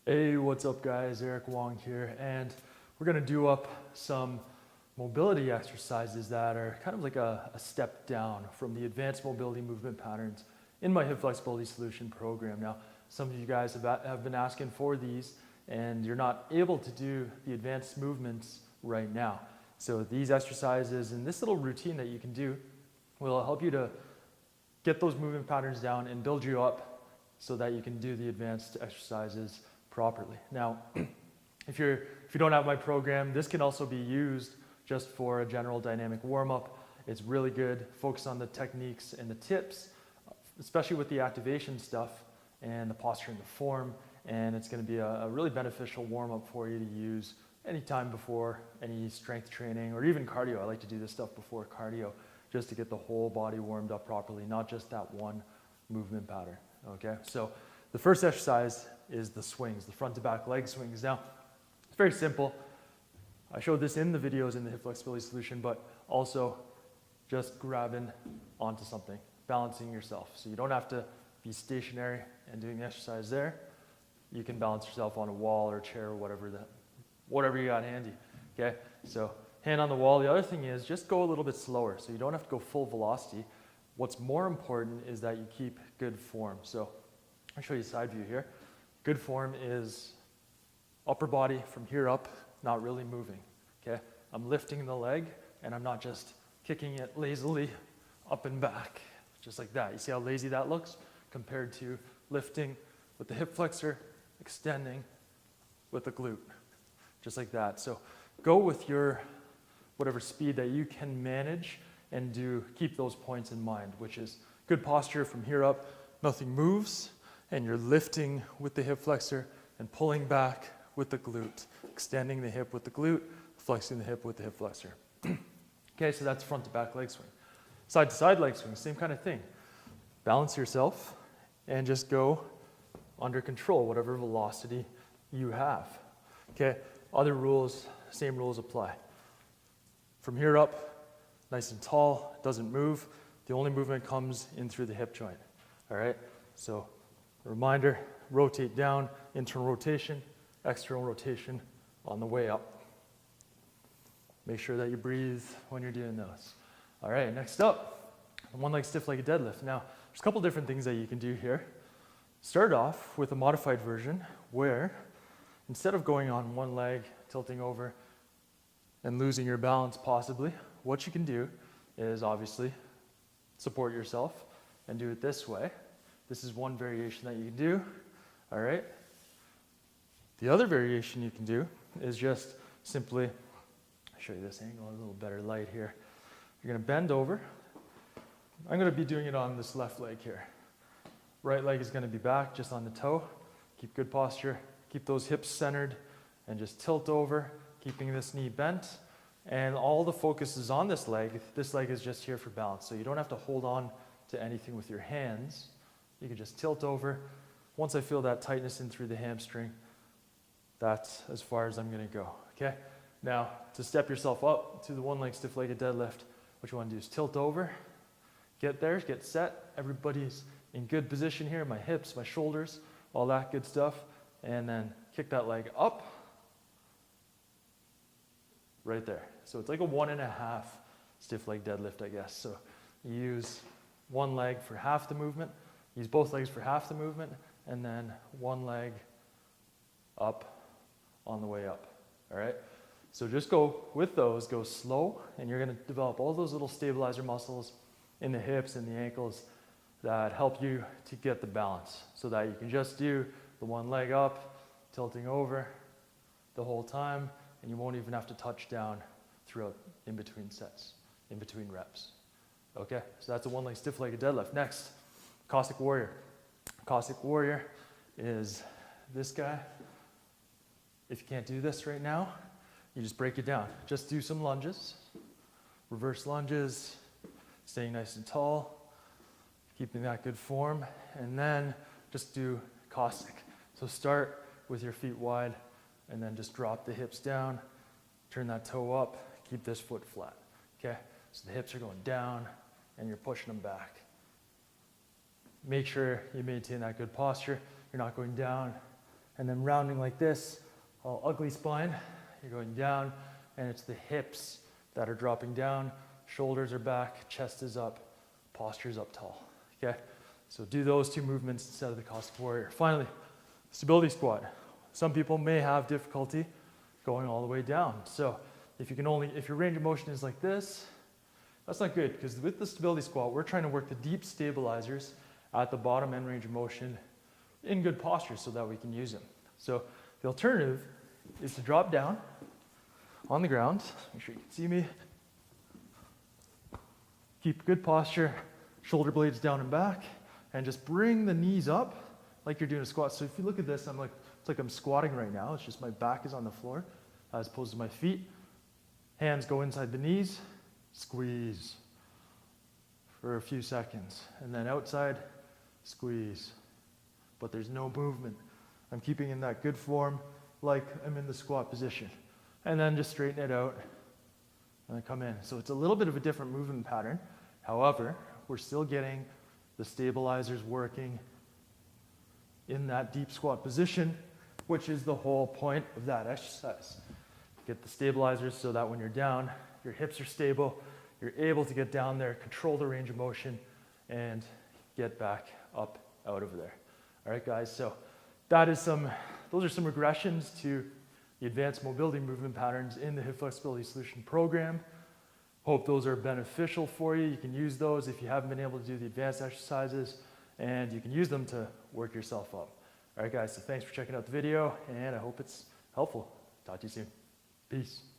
Hey, what's up guys? Eric Wong here, and we're gonna do up some mobility exercises that are kind of like a step down from the advanced mobility movement patterns in my hip flexibility solution program. Now, some of you guys have been asking for these, and you're not able to do the advanced movements right now. So these exercises and this little routine that you can do will help you to get those movement patterns down and build you up so that you can do the advanced exercises properly. Now, if you don't have my program, this can also be used just for a general dynamic warm-up. It's really good. Focus on the techniques and the tips, especially with the activation stuff and the posture and the form, and it's going to be a really beneficial warm-up for you to use anytime before any strength training or even cardio. I like to do this stuff before cardio just to get the whole body warmed up properly, not just that one movement pattern. Okay, so the first exercise is the swings, the front to back leg swings. Now, it's very simple. I showed this in the videos in the hip flexibility solution, but also just grabbing onto something, balancing yourself. So you don't have to be stationary and doing the exercise there. You can balance yourself on a wall or a chair or whatever you got handy. Okay, so hand on the wall. The other thing is just go a little bit slower, so you don't have to go full velocity. What's more important is that you keep good form. So I'll show you a side view here. Good form is upper body from here up, not really moving, okay? I'm lifting the leg and I'm not just kicking it lazily up and back, just like that. You see how lazy that looks compared to lifting with the hip flexor, extending with the glute, just like that. So go with your whatever speed that you can manage and keep those points in mind, which is good posture from here up, nothing moves, and you're lifting with the hip flexor and pulling back with the glute, extending the hip with the glute, flexing the hip with the hip flexor. Okay, so that's front to back leg swing. Side to side leg swing, same kind of thing. Balance yourself and just go under control, whatever velocity you have. Okay, other rules, same rules apply. From here up, nice and tall, doesn't move. The only movement comes in through the hip joint. All right, so reminder, rotate down, internal rotation, external rotation on the way up. Make sure that you breathe when you're doing those. All right, next up, one leg stiff-legged deadlift. Now, there's a couple different things that you can do here. Start off with a modified version where instead of going on one leg, tilting over, and losing your balance possibly, what you can do is obviously support yourself and do it this way. This is one variation that you can do, all right? The other variation you can do is just simply, I'll show you this angle, a little better light here. You're gonna bend over. I'm gonna be doing it on this left leg here. Right leg is gonna be back, just on the toe. Keep good posture, keep those hips centered, and just tilt over, keeping this knee bent. And all the focus is on this leg. This leg is just here for balance. So you don't have to hold on to anything with your hands. You can just tilt over. Once I feel that tightness in through the hamstring, that's as far as I'm gonna go, okay? Now, to step yourself up to the one leg stiff-legged deadlift, what you wanna do is tilt over, get there, get set. Everybody's in good position here, my hips, my shoulders, all that good stuff. And then kick that leg up, right there. So it's like a 1.5 stiff leg deadlift, I guess. So you use one leg for half the movement, use both legs for half the movement, and then one leg up on the way up, all right? So just go with those, go slow, and you're gonna develop all those little stabilizer muscles in the hips and the ankles that help you to get the balance so that you can just do the one leg up, tilting over the whole time, and you won't even have to touch down throughout in between sets, in between reps. Okay, so that's a one leg stiff-legged deadlift. Next, Cossack Warrior. Cossack Warrior is this guy. If you can't do this right now, you just break it down. Just do some lunges, reverse lunges, staying nice and tall, keeping that good form, and then just do Cossack. So start with your feet wide, and then just drop the hips down, turn that toe up, keep this foot flat, okay? So the hips are going down, and you're pushing them back. Make sure you maintain that good posture. You're not going down and then rounding like this, all ugly spine. You're going down, and it's the hips that are dropping down, shoulders are back, chest is up, posture is up tall, okay? So do those two movements instead of the Cossack Warrior. Finally, stability squat. Some people may have difficulty going all the way down. So if your range of motion is like this, that's not good, because with the stability squat, we're trying to work the deep stabilizers at the bottom end range of motion in good posture so that we can use them. So the alternative is to drop down on the ground. Make sure you can see me. Keep good posture, shoulder blades down and back, and just bring the knees up like you're doing a squat. So if you look at this, it's like I'm squatting right now. It's just my back is on the floor as opposed to my feet. Hands go inside the knees, squeeze for a few seconds, and then outside, squeeze. But there's no movement. I'm keeping in that good form like I'm in the squat position. And then just straighten it out and then come in. So it's a little bit of a different movement pattern. However, we're still getting the stabilizers working in that deep squat position, which is the whole point of that exercise. Get the stabilizers so that when you're down, your hips are stable, you're able to get down there, control the range of motion, and get back up out of there. All right, guys, so those are some regressions to the advanced mobility movement patterns in the hip flexibility solution program. Hope those are beneficial for you. You can use those if you haven't been able to do the advanced exercises, and you can use them to work yourself up. All right, guys, so thanks for checking out the video, and I hope it's helpful. Talk to you soon. Peace.